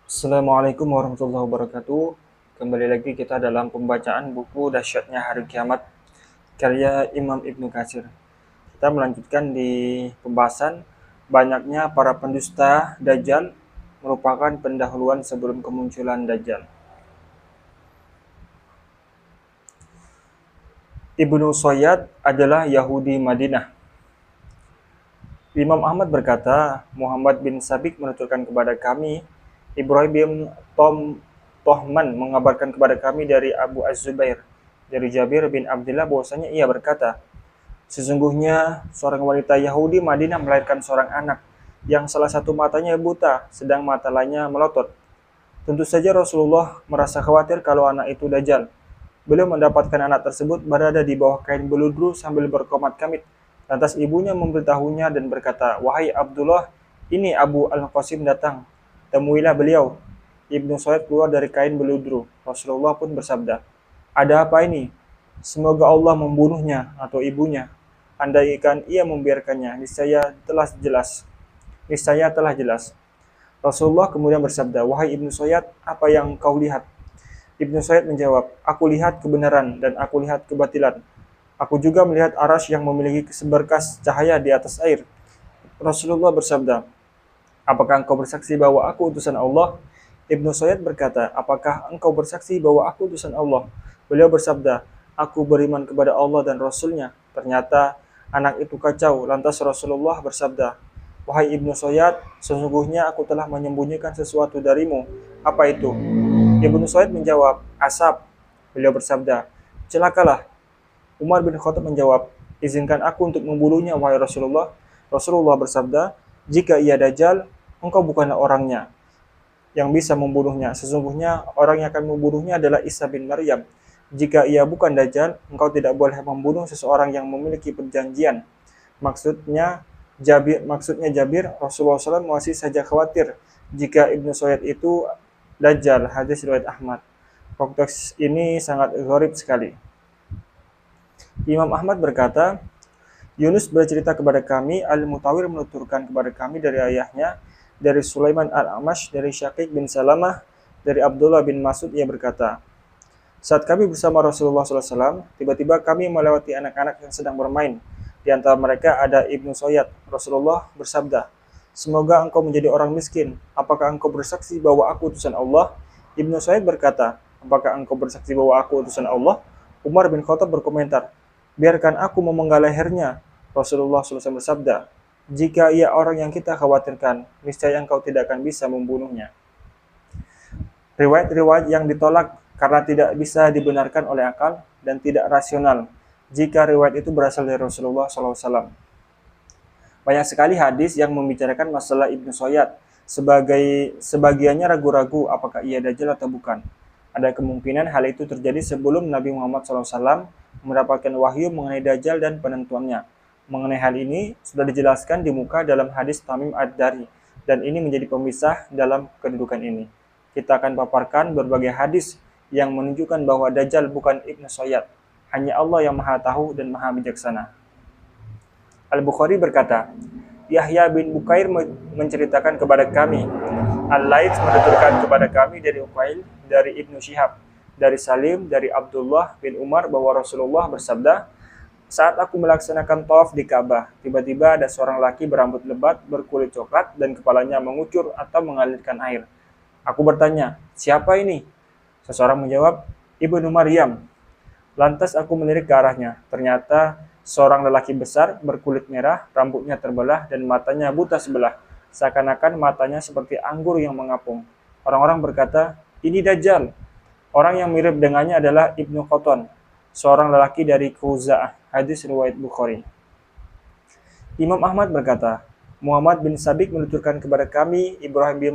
Assalamualaikum warahmatullahi wabarakatuh. Kembali lagi kita dalam pembacaan buku Dahsyatnya Hari Kiamat karya Imam Ibnu Katsir. Kita melanjutkan di pembahasan banyaknya para pendusta Dajjal merupakan pendahuluan sebelum kemunculan Dajjal. Ibnu Sayyad adalah Yahudi Madinah. Imam Ahmad berkata, Muhammad bin Sabik menuturkan kepada kami, Ibrahim bin Tohman mengabarkan kepada kami dari Abu Az-Zubair, dari Jabir bin Abdullah bahwasanya ia berkata, sesungguhnya seorang wanita Yahudi Madinah melahirkan seorang anak yang salah satu matanya buta, sedang mata lainnya melotot. Tentu saja Rasulullah merasa khawatir kalau anak itu Dajjal. Beliau mendapatkan anak tersebut berada di bawah kain beludru sambil berkomat kamit. Lantas ibunya memberitahunya dan berkata, wahai Abdullah, ini Abu Al-Qasim datang. Temuilah beliau. Ibnu Sayyid keluar dari kain beludru. Rasulullah pun bersabda, ada apa ini? Semoga Allah membunuhnya atau ibunya. Andaikan ia membiarkannya, niscaya telah jelas. Rasulullah kemudian bersabda, wahai Ibnu Sayyid, apa yang kau lihat? Ibnu Sayyid menjawab, aku lihat kebenaran dan aku lihat kebatilan. Aku juga melihat arasy yang memiliki seberkas cahaya di atas air. Rasulullah bersabda, apakah engkau bersaksi bahwa aku utusan Allah? Ibnu Sayyid berkata, apakah engkau bersaksi bahwa aku utusan Allah? Beliau bersabda, aku beriman kepada Allah dan Rasulnya. Ternyata anak itu kacau. Lantas Rasulullah bersabda, wahai Ibnu Sayyid, sesungguhnya aku telah menyembunyikan sesuatu darimu. Apa itu? Ibnu Sayyid menjawab, asap. Beliau bersabda, celakalah. Umar bin Khattab menjawab, izinkan aku untuk membunuhnya, wahai Rasulullah. Rasulullah bersabda, jika ia Dajjal, engkau bukanlah orangnya yang bisa membunuhnya. Sesungguhnya orang yang akan membunuhnya adalah Isa bin Maryam. Jika ia bukan Dajjal, engkau tidak boleh membunuh seseorang yang memiliki perjanjian. Maksudnya Jabir, Rasulullah SAW masih saja khawatir jika Ibnu Sayyid itu Dajjal, hadis riwayat Ahmad. Konteks ini sangat gharib sekali. Imam Ahmad berkata, Yunus bercerita kepada kami, Al-Mutawir menuturkan kepada kami dari ayahnya, dari Sulaiman Al-Amash, dari Syaqiq bin Salamah, dari Abdullah bin Mas'ud, ia berkata, saat kami bersama Rasulullah SAW, tiba-tiba kami melewati anak-anak yang sedang bermain. Di antara mereka ada Ibnu Sayyid. Rasulullah bersabda, semoga engkau menjadi orang miskin. Apakah engkau bersaksi bahwa aku utusan Allah? Ibnu Sayyid berkata, apakah engkau bersaksi bahwa aku utusan Allah? Umar bin Khattab berkomentar, biarkan aku memenggal lehernya. Rasulullah SAW bersabda, jika ia orang yang kita khawatirkan, niscaya engkau tidak akan bisa membunuhnya. Riwayat-riwayat yang ditolak karena tidak bisa dibenarkan oleh akal dan tidak rasional jika riwayat itu berasal dari Rasulullah SAW. Banyak sekali hadis yang membicarakan masalah Ibnu Sayyid. Sebagiannya ragu-ragu apakah ia Dajjal atau bukan. Ada kemungkinan hal itu terjadi sebelum Nabi Muhammad SAW mendapatkan wahyu mengenai Dajjal dan penentuannya. Mengenai hal ini sudah dijelaskan di muka dalam hadis Tamim Ad-Dari, dan ini menjadi pemisah dalam kedudukan ini. Kita akan paparkan berbagai hadis yang menunjukkan bahwa Dajjal bukan Ibnu Sayyid. Hanya Allah yang Maha Tahu dan Maha Bijaksana. Al-Bukhari berkata, Yahya bin Bukair menceritakan kepada kami, Al-Laits menuturkan kepada kami dari Uqail, dari Ibnu Syihab, dari Salim, dari Abdullah bin Umar bahwa Rasulullah bersabda, saat aku melaksanakan tawaf di Ka'bah, tiba-tiba ada seorang laki berambut lebat, berkulit coklat, dan kepalanya mengucur atau mengalirkan air. Aku bertanya, siapa ini? Seseorang menjawab, Ibnu Maryam. Lantas aku melirik ke arahnya. Ternyata seorang lelaki besar, berkulit merah, rambutnya terbelah, dan matanya buta sebelah. Seakan-akan matanya seperti anggur yang mengapung. Orang-orang berkata, ini Dajjal. Orang yang mirip dengannya adalah Ibnu Qatan, seorang lelaki dari Khuza'ah, hadis riwayat Bukhari. Imam Ahmad berkata, Muhammad bin Sabik menuturkan kepada kami, Ibrahim bin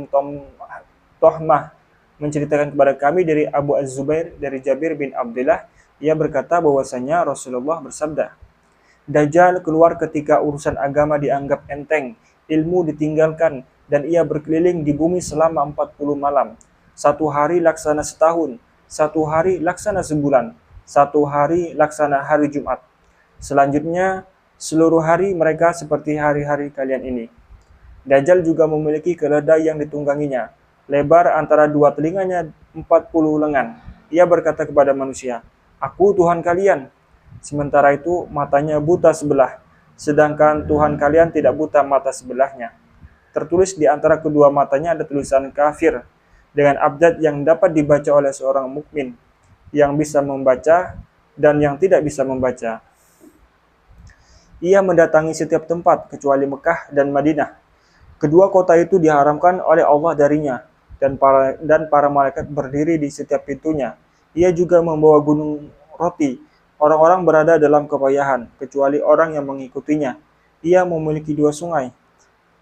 Tohmah menceritakan kepada kami dari Abu Az-Zubair, dari Jabir bin Abdullah, ia berkata bahwasanya Rasulullah bersabda, Dajjal keluar ketika urusan agama dianggap enteng, ilmu ditinggalkan, dan ia berkeliling di bumi selama 40 malam. Satu hari laksana setahun, satu hari laksana sebulan, satu hari laksana hari Jumat. Selanjutnya, seluruh hari mereka seperti hari-hari kalian ini. Dajjal juga memiliki keledai yang ditungganginya. lebar antara dua telinganya 40 lengan. Ia berkata kepada manusia, "Aku Tuhan kalian." Sementara itu matanya buta sebelah, sedangkan Tuhan kalian tidak buta mata sebelahnya. Tertulis di antara kedua matanya ada tulisan kafir dengan abjad yang dapat dibaca oleh seorang mukmin yang bisa membaca dan yang tidak bisa membaca. Ia mendatangi setiap tempat kecuali Mekah dan Madinah. Kedua kota itu diharamkan oleh Allah darinya, dan para malaikat berdiri di setiap pintunya. Ia juga membawa gunung roti. Orang-orang berada dalam kepayahan, kecuali orang yang mengikutinya. Ia memiliki dua sungai.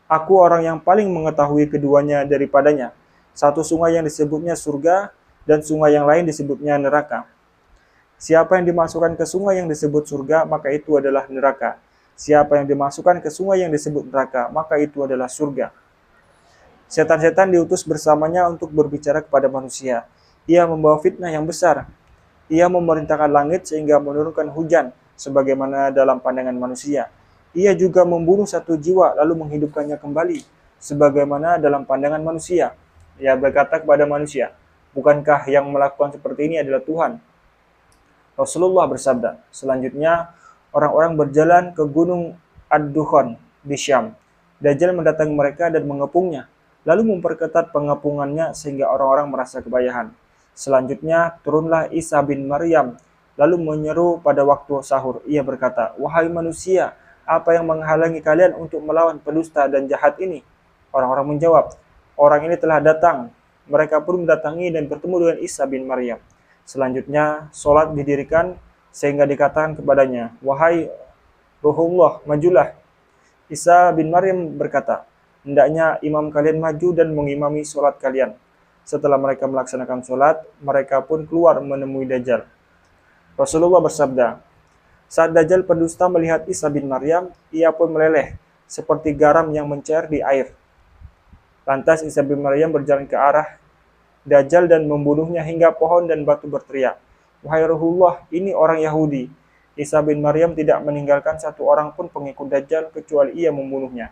Aku orang yang paling mengetahui keduanya daripadanya. Satu sungai yang disebutnya surga, dan sungai yang lain disebutnya neraka. Siapa yang dimasukkan ke sungai yang disebut surga, maka itu adalah neraka. Siapa yang dimasukkan ke sungai yang disebut neraka, maka itu adalah surga. Setan-setan diutus bersamanya untuk berbicara kepada manusia. Ia membawa fitnah yang besar. Ia memerintahkan langit sehingga menurunkan hujan, sebagaimana dalam pandangan manusia. Ia juga membunuh satu jiwa, lalu menghidupkannya kembali, sebagaimana dalam pandangan manusia. Ia berkata kepada manusia, "Bukankah yang melakukan seperti ini adalah Tuhan?" Rasulullah bersabda, selanjutnya orang-orang berjalan ke gunung Ad-Dukhan di Syam. Dajjal mendatangi mereka dan mengepungnya, lalu memperketat pengepungannya sehingga orang-orang merasa kepayahan. Selanjutnya turunlah Isa bin Maryam, lalu menyeru pada waktu sahur. Ia berkata, "Wahai manusia, apa yang menghalangi kalian untuk melawan pendusta dan jahat ini?" Orang-orang menjawab, "Orang ini telah datang." Mereka pun mendatangi dan bertemu dengan Isa bin Maryam. Selanjutnya, sholat didirikan sehingga dikatakan kepadanya, "Wahai Ruhullah, majulah." Isa bin Maryam berkata, "Hendaknya imam kalian maju dan mengimami sholat kalian." Setelah mereka melaksanakan sholat, mereka pun keluar menemui Dajjal. Rasulullah bersabda, saat Dajjal pendusta melihat Isa bin Maryam, ia pun meleleh, seperti garam yang mencair di air. Lantas Isa bin Maryam berjalan ke arah Dajjal dan membunuhnya hingga pohon dan batu berteriak, "Wahai Ruhullah, ini orang Yahudi." Isa bin Maryam tidak meninggalkan satu orang pun pengikut Dajjal kecuali ia membunuhnya.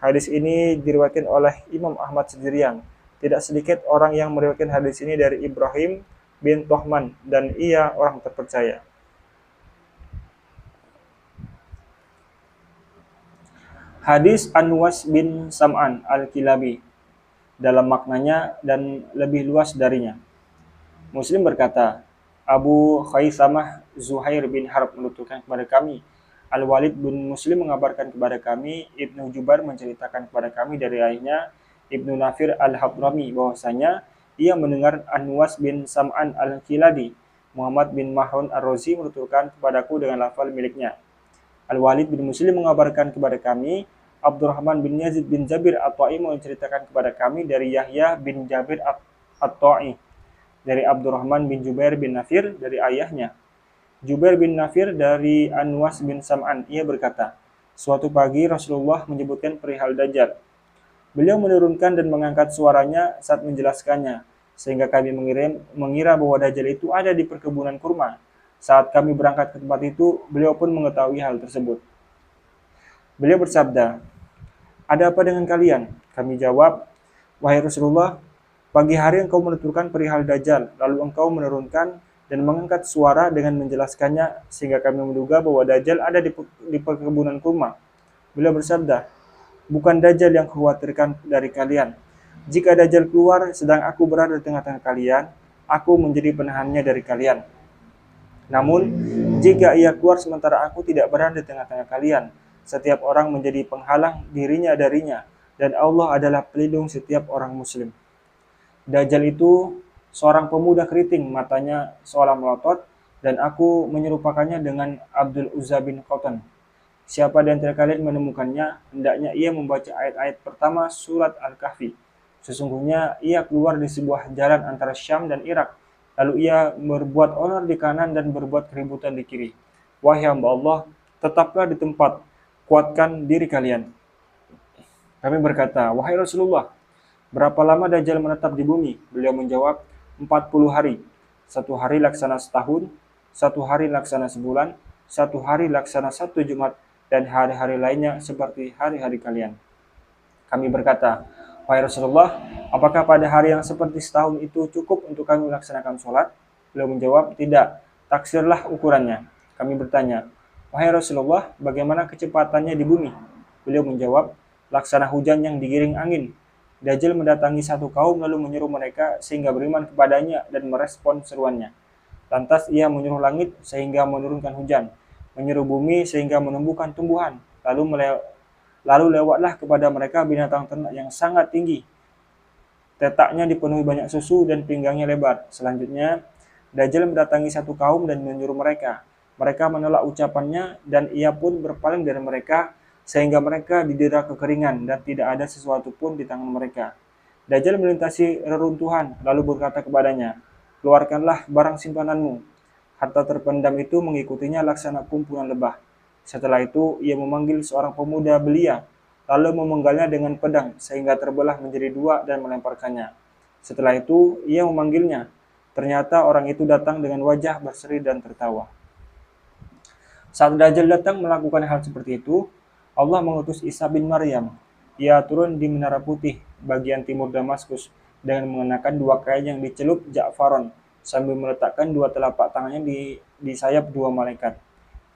Hadis ini diriwayatkan oleh Imam Ahmad sendirian. Tidak sedikit orang yang meriwayatkan hadis ini dari Ibrahim bin Tohman dan ia orang terpercaya. Hadis An-Nuwas bin Sam'an Al-Kilabi dalam maknanya dan lebih luas darinya. Muslim berkata, Abu Khaisamah Zuhair bin Harb menuturkan kepada kami, Al-Walid bin Muslim mengabarkan kepada kami, Ibnu Jubair menceritakan kepada kami dari ayahnya, Ibnu Nafir Al-Habrami, bahwasanya ia mendengar An-Nuwas bin Sam'an Al-Kiladi. Muhammad bin Mahron Ar-Razi menuturkan kepadaku dengan lafal miliknya. Al-Walid bin Muslim mengabarkan kepada kami, Abdurrahman bin Yazid bin Jabir At-Ta'i menceritakan kepada kami dari Yahya bin Jabir At-Ta'i, dari Abdurrahman bin Jubair bin Nafir dari ayahnya. Jubair bin Nafir dari An-Nuwas bin Sam'an, ia berkata, suatu pagi Rasulullah menyebutkan perihal Dajjal. Beliau menurunkan dan mengangkat suaranya saat menjelaskannya, sehingga kami mengira bahwa Dajjal itu ada di perkebunan kurma. Saat kami berangkat ke tempat itu, beliau pun mengetahui hal tersebut. Beliau bersabda, "Ada apa dengan kalian?" Kami jawab, "Wahai Rasulullah, pagi hari engkau menuturkan perihal Dajjal, lalu engkau menurunkan dan mengangkat suara dengan menjelaskannya, sehingga kami menduga bahwa Dajjal ada di perkebunan kurma." Beliau bersabda, "Bukan Dajjal yang khawatirkan dari kalian. Jika Dajjal keluar sedang aku berada di tengah-tengah kalian, aku menjadi penahannya dari kalian. Namun, jika ia keluar sementara aku tidak berada di tengah-tengah kalian, setiap orang menjadi penghalang dirinya darinya, dan Allah adalah pelindung setiap orang muslim." Dajjal itu seorang pemuda keriting, matanya seolah melotot, dan aku menyerupakannya dengan Abdul Uzza bin Qatan. Siapa di antara kalian menemukannya, hendaknya ia membaca ayat-ayat pertama surat Al-Kahfi. Sesungguhnya ia keluar di sebuah jalan antara Syam dan Irak, lalu ia berbuat onar di kanan dan berbuat keributan di kiri. Wahai hamba Allah, tetaplah di tempat, kuatkan diri kalian. Kami berkata, wahai Rasulullah, berapa lama Dajjal menetap di bumi? Beliau menjawab, 40 hari. Satu hari laksana setahun, satu hari laksana sebulan, satu hari laksana satu Jumat, dan hari-hari lainnya seperti hari-hari kalian. Kami berkata, Wahai Rasulullah, apakah pada hari yang seperti setahun itu cukup untuk kami melaksanakan sholat? Beliau menjawab, tidak. Taksirlah ukurannya. Kami bertanya, wahai Rasulullah, bagaimana kecepatannya di bumi? Beliau menjawab, laksana hujan yang digiring angin. Dajjal mendatangi satu kaum lalu menyuruh mereka sehingga beriman kepadanya dan merespon seruannya. Lantas ia menyuruh langit sehingga menurunkan hujan, menyuruh bumi sehingga menumbuhkan tumbuhan, lalu lewatlah kepada mereka binatang ternak yang sangat tinggi. Tetaknya dipenuhi banyak susu dan pinggangnya lebar. Selanjutnya, Dajjal mendatangi satu kaum dan menyuruh mereka. Mereka menolak ucapannya dan ia pun berpaling dari mereka sehingga mereka didera kekeringan dan tidak ada sesuatu pun di tangan mereka. Dajjal melintasi reruntuhan lalu berkata kepadanya, keluarkanlah barang simpananmu. Harta terpendam itu mengikutinya laksana kumpulan lebah. Setelah itu, ia memanggil seorang pemuda belia, lalu memenggalnya dengan pedang sehingga terbelah menjadi dua dan melemparkannya. Setelah itu, ia memanggilnya. Ternyata orang itu datang dengan wajah berseri dan tertawa. Saat Dajjal datang melakukan hal seperti itu, Allah mengutus Isa bin Maryam. Ia turun di Menara Putih, bagian timur Damaskus, dengan mengenakan dua kain yang dicelup Ja'faron, sambil meletakkan dua telapak tangannya di sayap dua malaikat.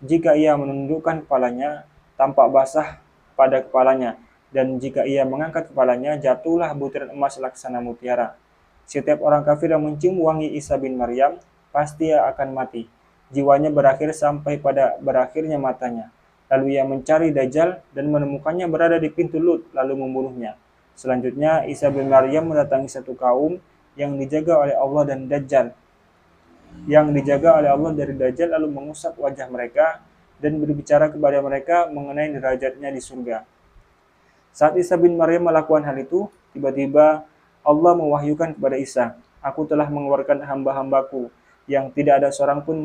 Jika ia menundukkan kepalanya, tampak basah pada kepalanya, dan jika ia mengangkat kepalanya, jatuhlah butiran emas laksana mutiara. Setiap orang kafir yang mencium wangi Isa bin Maryam, pasti akan mati. Jiwanya berakhir sampai pada berakhirnya matanya. Lalu ia mencari Dajjal dan menemukannya berada di pintu Lut, lalu membunuhnya. Selanjutnya, Isa bin Maryam mendatangi satu kaum yang dijaga oleh Allah dari Dajjal lalu mengusap wajah mereka dan berbicara kepada mereka mengenai derajatnya di surga. Saat Isa bin Maryam melakukan hal itu, tiba-tiba Allah mewahyukan kepada Isa, aku telah mengeluarkan hamba-hambaku yang tidak ada seorang pun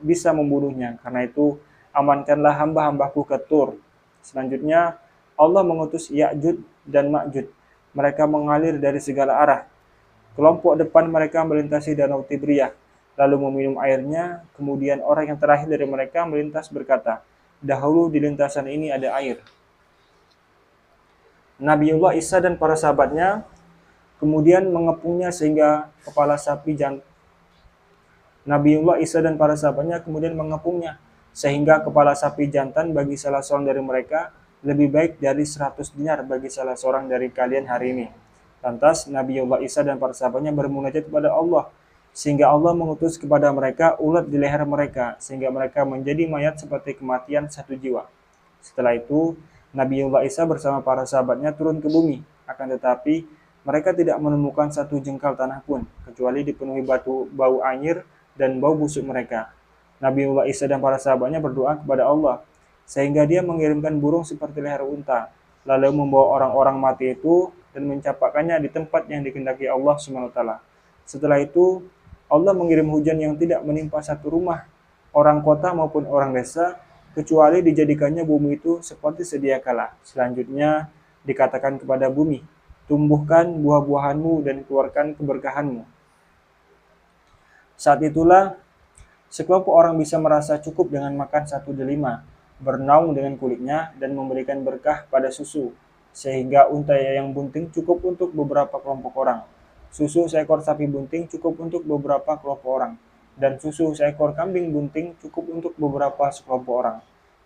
bisa membunuhnya. Karena itu, amankanlah hamba-hambaku ke Tur. Selanjutnya, Allah mengutus Ya'jud dan Ma'jud. Mereka mengalir dari segala arah. Kelompok depan mereka melintasi Danau Tibriyah, lalu meminum airnya. Kemudian orang yang terakhir dari mereka melintas berkata, dahulu di lintasan ini ada air. Nabiullah Isa dan para sahabatnya kemudian mengepungnya sehingga kepala sapi jantan. Nabiullah Isa dan para sahabatnya kemudian mengepungnya sehingga kepala sapi jantan bagi salah seorang dari mereka lebih baik dari 100 dinar bagi salah seorang dari kalian hari ini. Lantas Nabiullah Isa dan para sahabatnya bermunajat kepada Allah sehingga Allah mengutus kepada mereka ulat di leher mereka sehingga mereka menjadi mayat seperti kematian satu jiwa. Setelah itu Nabiullah Isa bersama para sahabatnya turun ke bumi, akan tetapi mereka tidak menemukan satu jengkal tanah pun kecuali dipenuhi bau anyir dan bau busuk mereka. Nabiullah Isa dan para sahabatnya berdoa kepada Allah sehingga dia mengirimkan burung seperti leher unta, lalu membawa orang-orang mati itu dan mencampakkannya di tempat yang dikehendaki Allah SWT. Setelah itu, Allah mengirim hujan yang tidak menimpa satu rumah, orang kota maupun orang desa, kecuali dijadikannya bumi itu seperti sedia kala. Selanjutnya, dikatakan kepada bumi, tumbuhkan buah-buahanmu dan keluarkan keberkahanmu. Saat itulah, sekelompok orang bisa merasa cukup dengan makan satu delima, bernaung dengan kulitnya, dan memberikan berkah pada susu, sehingga unta yang bunting cukup untuk beberapa kelompok orang. Susu seekor sapi bunting cukup untuk beberapa kelompok orang, dan susu seekor kambing bunting cukup untuk beberapa sekelompok orang.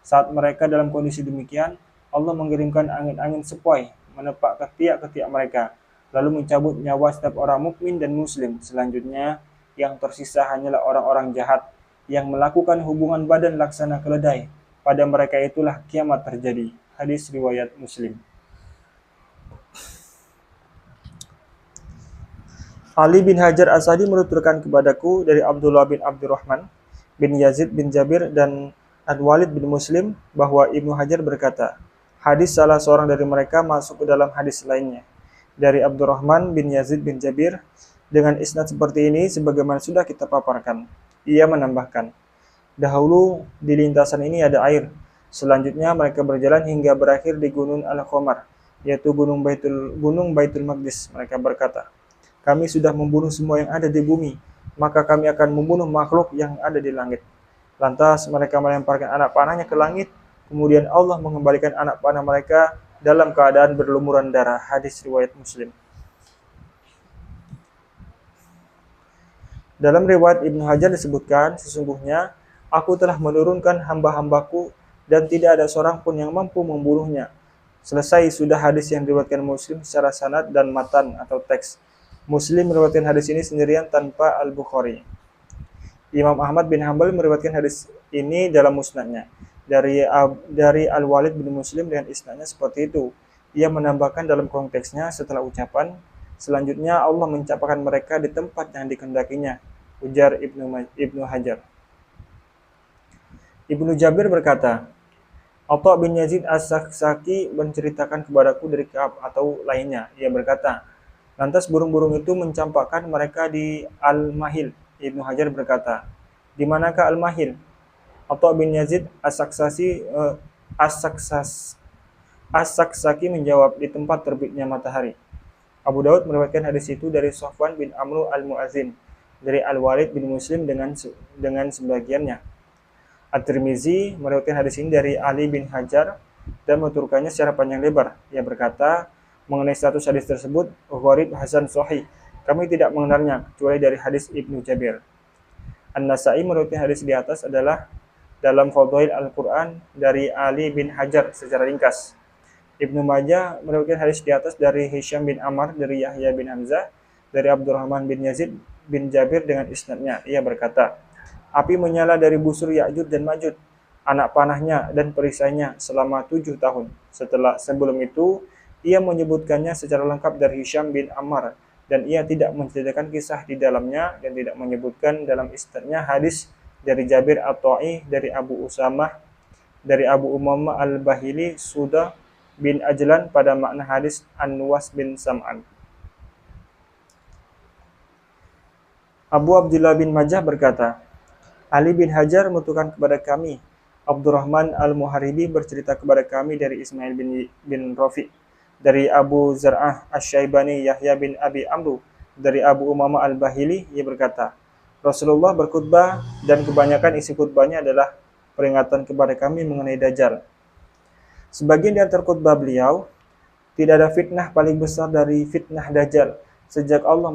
Saat mereka dalam kondisi demikian, Allah mengirimkan angin-angin sepoi, menepak ketiak-ketiak mereka, lalu mencabut nyawa setiap orang mukmin dan muslim. Selanjutnya, yang tersisa hanyalah orang-orang jahat, yang melakukan hubungan badan laksana keledai. Pada mereka itulah kiamat terjadi. Hadis riwayat Muslim. Ali bin Hajar Asadi menuturkan kepadaku dari Abdullah bin Abdurrahman bin Yazid bin Jabir dan Al-Walid bin Muslim bahwa Ibnu Hajar berkata, hadis salah seorang dari mereka masuk ke dalam hadis lainnya. Dari Abdurrahman bin Yazid bin Jabir dengan isnad seperti ini sebagaimana sudah kita paparkan. Ia menambahkan, dahulu di lintasan ini ada air. Selanjutnya mereka berjalan hingga berakhir di Gunung Al-Qamar, yaitu Gunung Baitul Maqdis. Mereka berkata, kami sudah membunuh semua yang ada di bumi, maka kami akan membunuh makhluk yang ada di langit. Lantas mereka melemparkan anak panahnya ke langit, kemudian Allah mengembalikan anak panah mereka dalam keadaan berlumuran darah. Hadis riwayat Muslim. Dalam riwayat Ibnu Hajar disebutkan, sesungguhnya aku telah menurunkan hamba-hambaku dan tidak ada seorang pun yang mampu membunuhnya. Selesai sudah hadis yang diriwayatkan Muslim secara sanad dan matan atau teks. Muslim meriwayatkan hadis ini sendirian tanpa Al-Bukhari. Imam Ahmad bin Hanbal meriwayatkan hadis ini dalam musnadnya dari Al-Walid bin Muslim dengan isnadnya seperti itu. Ia menambahkan dalam konteksnya setelah ucapan, selanjutnya Allah mencapakan mereka di tempat yang dikehendakinya. Ujar Ibnu Hajar. Ibnu Jabir berkata, Atha bin Yazid As-Saksaki menceritakan kepadaku dari Ka'ab atau lainnya. Ia berkata, lantas burung-burung itu mencampakkan mereka di Al-Mahil. Ibnu Hajar berkata, di manakah Al-Mahil? Atha bin Yazid As-Saksaki menjawab, di tempat terbitnya matahari. Abu Daud meriwayatkan hadis itu dari Sofwan bin Amru Al-Mu'azzin, dari Al-Walid bin Muslim dengan sebagiannya. At-Tirmizi meriwayatkan hadis ini dari Ali bin Hajar dan menuturkannya secara panjang lebar. Ia berkata, mengenai status hadis tersebut, gharib hasan sahih. Kami tidak mengenalnya kecuali dari hadis Ibnu Jabir. An-Nasa'i meriwayatkan hadis di atas adalah dalam Fadhail Al-Quran dari Ali bin Hajar secara ringkas. Ibnu Majah meriwayatkan hadis di atas dari Hisham bin Ammar dari Yahya bin Hamzah dari Abdurrahman bin Yazid bin Jabir dengan isnadnya. Ia berkata, api menyala dari busur Ya'juj dan Ma'juj, anak panahnya dan perisainya selama 7 tahun. Sebelum itu, ia menyebutkannya secara lengkap dari Hisham bin Ammar, dan ia tidak menceritakan kisah di dalamnya dan tidak menyebutkan dalam isnadnya hadis dari Jabir At-Ta'i dari Abu Umamah Al-Bahili Sudah bin Ajlan pada makna hadis An-Nuwas bin Sam'an. Abu Abdullah bin Majah berkata, Ali bin Hajar menuturkan kepada kami, Abdurrahman Al-Muharibi bercerita kepada kami dari Ismail bin Rafi, dari Abu Zar'ah Asy-Syaibani Yahya bin Abi Amru, dari Abu Umamah Al-Bahili. Ia berkata, Rasulullah berkhutbah dan kebanyakan isi khutbahnya adalah peringatan kepada kami mengenai Dajjal. Sebagian di antara khutbah beliau, tidak ada fitnah paling besar dari fitnah Dajjal sejak Allah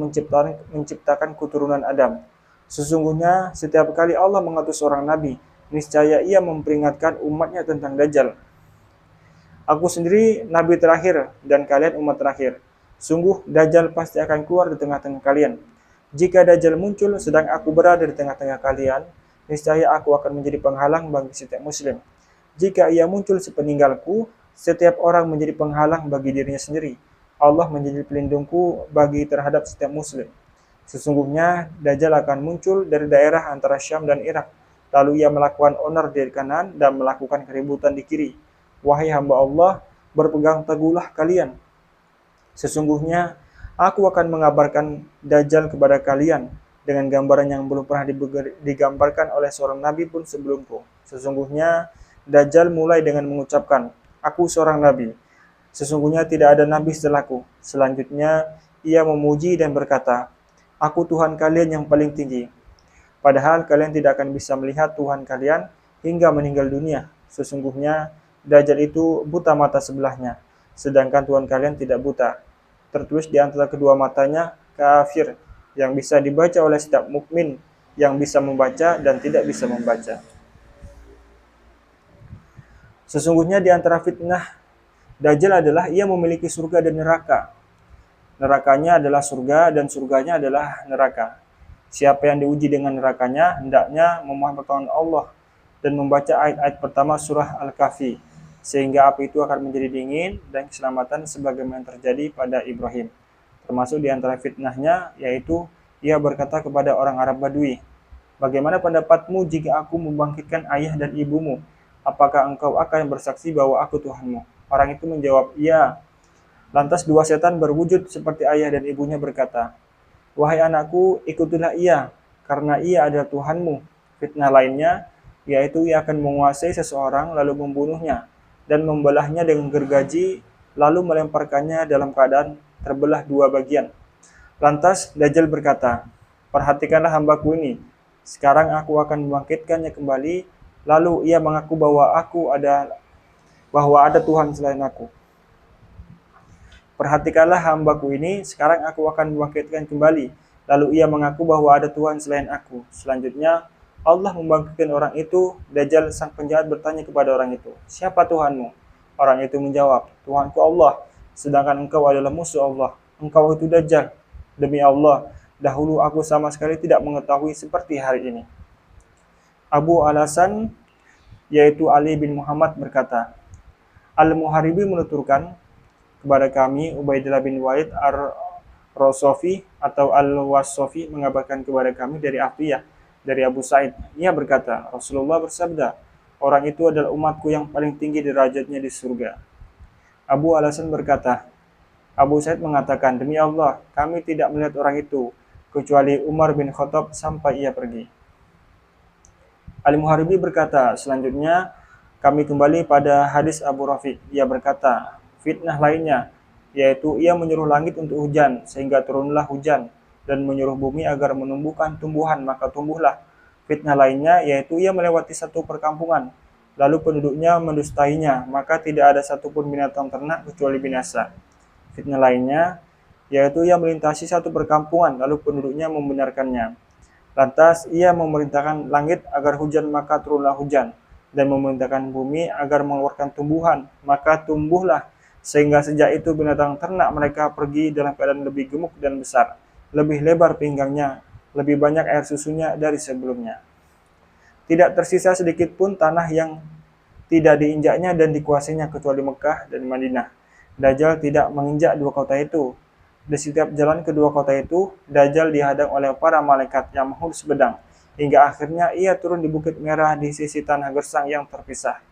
menciptakan keturunan Adam. Sesungguhnya setiap kali Allah mengutus seorang nabi, niscaya ia memperingatkan umatnya tentang Dajjal. Aku sendiri nabi terakhir dan kalian umat terakhir. Sungguh Dajjal pasti akan keluar di tengah-tengah kalian. Jika Dajjal muncul sedang aku berada di tengah-tengah kalian, niscaya aku akan menjadi penghalang bagi setiap muslim. Jika ia muncul sepeninggalku, setiap orang menjadi penghalang bagi dirinya sendiri. Allah menjadi pelindungku bagi terhadap setiap muslim. Sesungguhnya Dajjal akan muncul dari daerah antara Syam dan Irak. Lalu ia melakukan onar di kanan dan melakukan keributan di kiri. Wahai hamba Allah, berpegang teguhlah kalian. Sesungguhnya aku akan mengabarkan Dajjal kepada kalian dengan gambaran yang belum pernah digambarkan oleh seorang nabi pun sebelumku. Sesungguhnya Dajjal mulai dengan mengucapkan, aku seorang nabi. Sesungguhnya tidak ada nabi setelahku. Selanjutnya ia memuji dan berkata, aku Tuhan kalian yang paling tinggi. Padahal kalian tidak akan bisa melihat Tuhan kalian hingga meninggal dunia. Sesungguhnya Dajjal itu buta mata sebelahnya, sedangkan Tuhan kalian tidak buta. Tertulis di antara kedua matanya kafir, yang bisa dibaca oleh setiap mukmin yang bisa membaca dan tidak bisa membaca. Sesungguhnya di antara fitnah Dajjal adalah ia memiliki surga dan neraka. Nerakanya adalah surga dan surganya adalah neraka. Siapa yang diuji dengan nerakanya, hendaknya memohon pertolongan Allah dan membaca ayat-ayat pertama surah Al-Kahfi, sehingga api itu akan menjadi dingin dan keselamatan sebagaimana terjadi pada Ibrahim. Termasuk di antara fitnahnya, yaitu ia berkata kepada orang Arab Badui, bagaimana pendapatmu jika aku membangkitkan ayah dan ibumu? Apakah engkau akan bersaksi bahwa aku Tuhanmu? Orang itu menjawab, iya. Lantas dua setan berwujud seperti ayah dan ibunya berkata, wahai anakku, ikutilah ia, karena ia adalah Tuhanmu. Fitnah lainnya, yaitu ia akan menguasai seseorang lalu membunuhnya, dan membelahnya dengan gergaji, lalu melemparkannya dalam keadaan terbelah dua bagian. Lantas Dajjal berkata, perhatikanlah hambaku ini, sekarang aku akan membangkitkannya kembali, lalu ia mengaku bahwa ada Tuhan selain aku. Perhatikanlah hambaku ini, sekarang aku akan membangkitkan kembali. Lalu ia mengaku bahwa ada Tuhan selain aku. Selanjutnya, Allah membangkitkan orang itu. Dajjal sang penjahat bertanya kepada orang itu, siapa Tuhanmu? Orang itu menjawab, Tuhanku Allah, sedangkan engkau adalah musuh Allah. Engkau itu Dajjal. Demi Allah, dahulu aku sama sekali tidak mengetahui seperti hari ini. Abu Al-Hasan, yaitu Ali bin Muhammad berkata, Al-Muharibi menuturkan kepada kami, Ubaidillah bin Walid Ar-Rasofi atau Al-Wasofi mengabarkan kepada kami dari Atiyah, dari Abu Sa'id. Ia berkata, Rasulullah bersabda, orang itu adalah umatku yang paling tinggi derajatnya di surga. Abu Al-Hasan berkata, Abu Sa'id mengatakan, demi Allah, kami tidak melihat orang itu, kecuali Umar bin Khattab sampai ia pergi. Al-Muharibi berkata, selanjutnya, kami kembali pada hadis Abu Rafi. Ia berkata, fitnah lainnya, yaitu ia menyuruh langit untuk hujan, sehingga turunlah hujan, dan menyuruh bumi agar menumbuhkan tumbuhan, maka tumbuhlah. Fitnah lainnya, yaitu ia melewati satu perkampungan, lalu penduduknya mendustainya, maka tidak ada satupun binatang ternak kecuali binasa. Fitnah lainnya, yaitu ia melintasi satu perkampungan, lalu penduduknya membenarkannya. Lantas ia memerintahkan langit agar hujan, maka turunlah hujan, dan memerintahkan bumi agar mengeluarkan tumbuhan, maka tumbuhlah. Sehingga sejak itu binatang ternak mereka pergi dalam keadaan lebih gemuk dan besar, lebih lebar pinggangnya, lebih banyak air susunya dari sebelumnya. Tidak tersisa sedikit pun tanah yang tidak diinjaknya dan dikuasainya kecuali Mekah dan Madinah. Dajjal tidak menginjak dua kota itu. Di setiap jalan kedua kota itu, Dajjal dihadang oleh para malaikat yang menghunus pedang, hingga akhirnya ia turun di Bukit Merah di sisi tanah gersang yang terpisah.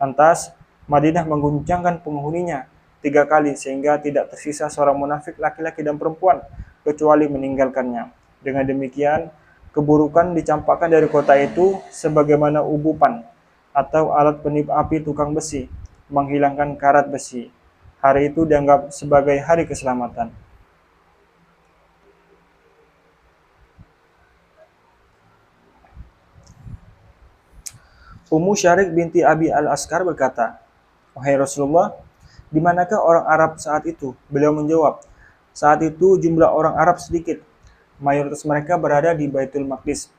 Lantas, Madinah mengguncangkan penghuninya 3 kali sehingga tidak tersisa seorang munafik laki-laki dan perempuan kecuali meninggalkannya. Dengan demikian, keburukan dicampakkan dari kota itu sebagaimana ubupan atau alat peniup api tukang besi menghilangkan karat besi. Hari itu dianggap sebagai hari keselamatan. Ummu Syarik binti Abi Al-Askar berkata, wahai Rasulullah, di manakah orang Arab saat itu? Beliau menjawab, saat itu jumlah orang Arab sedikit. Mayoritas mereka berada di Baitul Maqdis.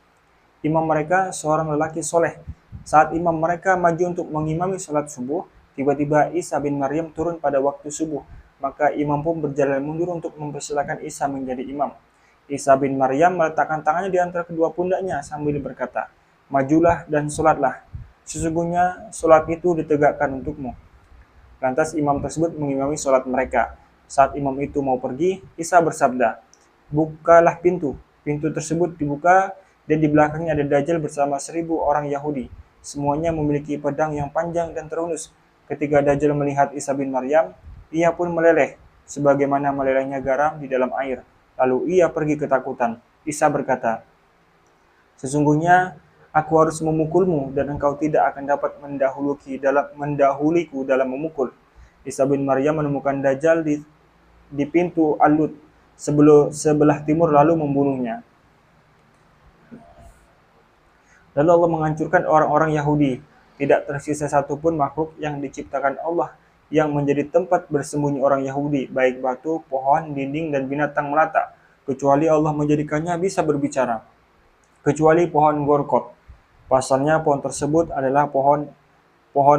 Imam mereka seorang lelaki soleh. Saat imam mereka maju untuk mengimami sholat subuh, tiba-tiba Isa bin Maryam turun pada waktu subuh. Maka imam pun berjalan mundur untuk mempersilakan Isa menjadi imam. Isa bin Maryam meletakkan tangannya di antara kedua pundaknya sambil berkata, majulah dan sholatlah. Sesungguhnya sholat itu ditegakkan untukmu. Lantas imam tersebut mengimami sholat mereka. Saat imam itu mau pergi, Isa bersabda, bukalah pintu. Pintu tersebut dibuka dan di belakangnya ada Dajjal bersama 1000 orang Yahudi. Semuanya memiliki pedang yang panjang dan terhunus. Ketika Dajjal melihat Isa bin Maryam, ia pun meleleh, sebagaimana melelehnya garam di dalam air. Lalu ia pergi ketakutan. Isa berkata, sesungguhnya aku harus memukulmu dan engkau tidak akan dapat mendahuliku dalam memukul. Isa bin Maryam menemukan Dajjal di pintu Al-Lut sebelah timur lalu membunuhnya. Lalu Allah menghancurkan orang-orang Yahudi. Tidak tersisa satupun makhluk yang diciptakan Allah yang menjadi tempat bersembunyi orang Yahudi, baik batu, pohon, dinding, dan binatang melata, kecuali Allah menjadikannya bisa berbicara. Kecuali pohon gorkot. Pasalnya pohon tersebut adalah pohon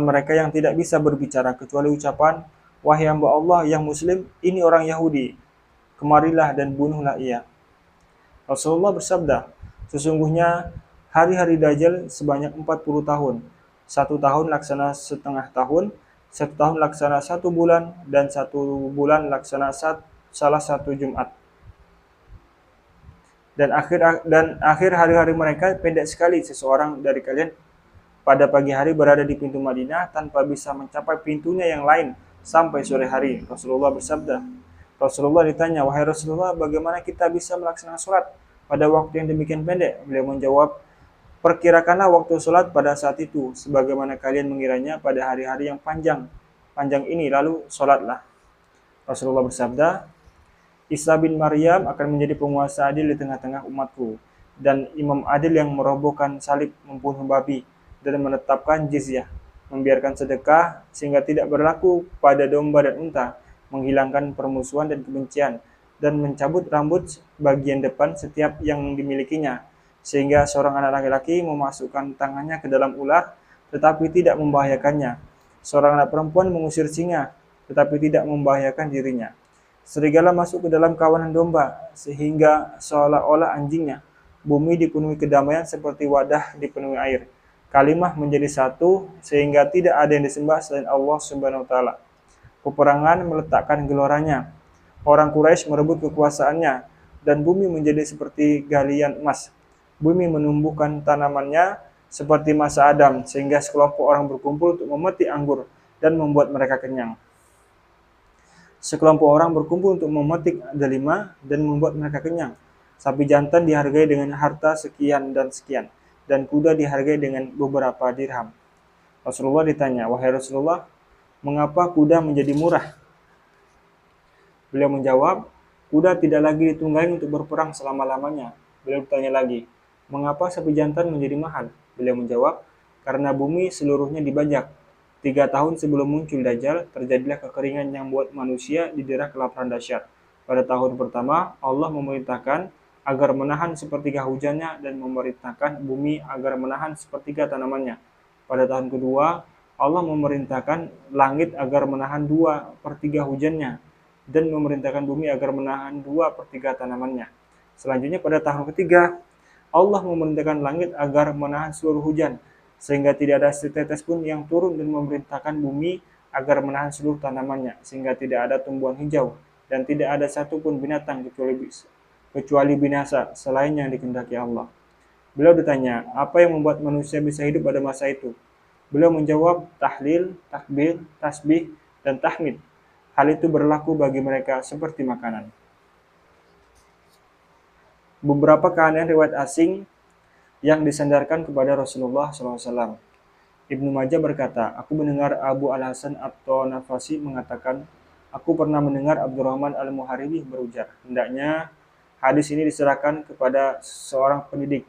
mereka yang tidak bisa berbicara kecuali ucapan, wahai hamba Allah yang muslim, ini orang Yahudi, kemarilah dan bunuhlah ia. Rasulullah bersabda, sesungguhnya hari-hari Dajjal sebanyak 40 tahun. 1 tahun laksana setengah tahun, 1 tahun laksana 1 bulan, dan 1 bulan laksana salah satu Jumat. Dan akhir hari-hari mereka pendek sekali. Seseorang dari kalian pada pagi hari berada di pintu Madinah tanpa bisa mencapai pintunya yang lain sampai sore hari. Rasulullah bersabda. Rasulullah ditanya, wahai Rasulullah, bagaimana kita bisa melaksanakan sholat pada waktu yang demikian pendek? Beliau menjawab, perkirakanlah waktu sholat pada saat itu, sebagaimana kalian mengiranya pada hari-hari yang panjang ini, lalu sholatlah. Rasulullah bersabda, Isa bin Maryam akan menjadi penguasa adil di tengah-tengah umatku, dan imam adil yang merobohkan salib, membunuh babi, dan menetapkan jizyah, membiarkan sedekah sehingga tidak berlaku pada domba dan unta, menghilangkan permusuhan dan kebencian, dan mencabut rambut bagian depan setiap yang dimilikinya, sehingga seorang anak laki-laki memasukkan tangannya ke dalam ular, tetapi tidak membahayakannya. Seorang anak perempuan mengusir singa, tetapi tidak membahayakan dirinya. Serigala masuk ke dalam kawanan domba, sehingga seolah-olah anjingnya. Bumi dipenuhi kedamaian seperti wadah dipenuhi air. Kalimah menjadi satu, sehingga tidak ada yang disembah selain Allah Subhanahu wa Ta'ala. Peperangan meletakkan geloranya. Orang Quraisy merebut kekuasaannya, dan bumi menjadi seperti galian emas. Bumi menumbuhkan tanamannya seperti masa Adam, sehingga sekelompok orang berkumpul untuk memetik anggur dan membuat mereka kenyang. Sekelompok orang berkumpul untuk memetik delima dan membuat mereka kenyang. Sapi jantan dihargai dengan harta sekian dan sekian, dan kuda dihargai dengan beberapa dirham. Rasulullah ditanya, "Wahai Rasulullah, mengapa kuda menjadi murah?" Beliau menjawab, "Kuda tidak lagi ditunggangi untuk berperang selama-lamanya." Beliau bertanya lagi, "Mengapa sapi jantan menjadi mahal?" Beliau menjawab, "Karena bumi seluruhnya dibajak. 3 tahun sebelum muncul Dajjal, terjadilah kekeringan yang membuat manusia didera kelaparan dahsyat. Pada tahun pertama, Allah memerintahkan agar menahan sepertiga hujannya dan memerintahkan bumi agar menahan sepertiga tanamannya. Pada tahun kedua, Allah memerintahkan langit agar menahan 2/3 hujannya dan memerintahkan bumi agar menahan 2/3 tanamannya. Selanjutnya pada tahun ketiga, Allah memerintahkan langit agar menahan seluruh hujan, sehingga tidak ada setetes pun yang turun, dan memerintahkan bumi agar menahan seluruh tanamannya, sehingga tidak ada tumbuhan hijau, dan tidak ada satupun binatang kecuali binasa selain yang dikehendaki Allah." Beliau ditanya, "Apa yang membuat manusia bisa hidup pada masa itu?" Beliau menjawab, "Tahlil, takbir, tasbih, dan tahmid. Hal itu berlaku bagi mereka seperti makanan." Beberapa keanehan riwayat asing yang disandarkan kepada Rasulullah SAW. Ibnu Majah berkata, "Aku mendengar Abu Al-Hasan At-Tonafasi mengatakan, aku pernah mendengar Abdurrahman Al-Muharibi berujar, hendaknya hadis ini diserahkan kepada seorang pendidik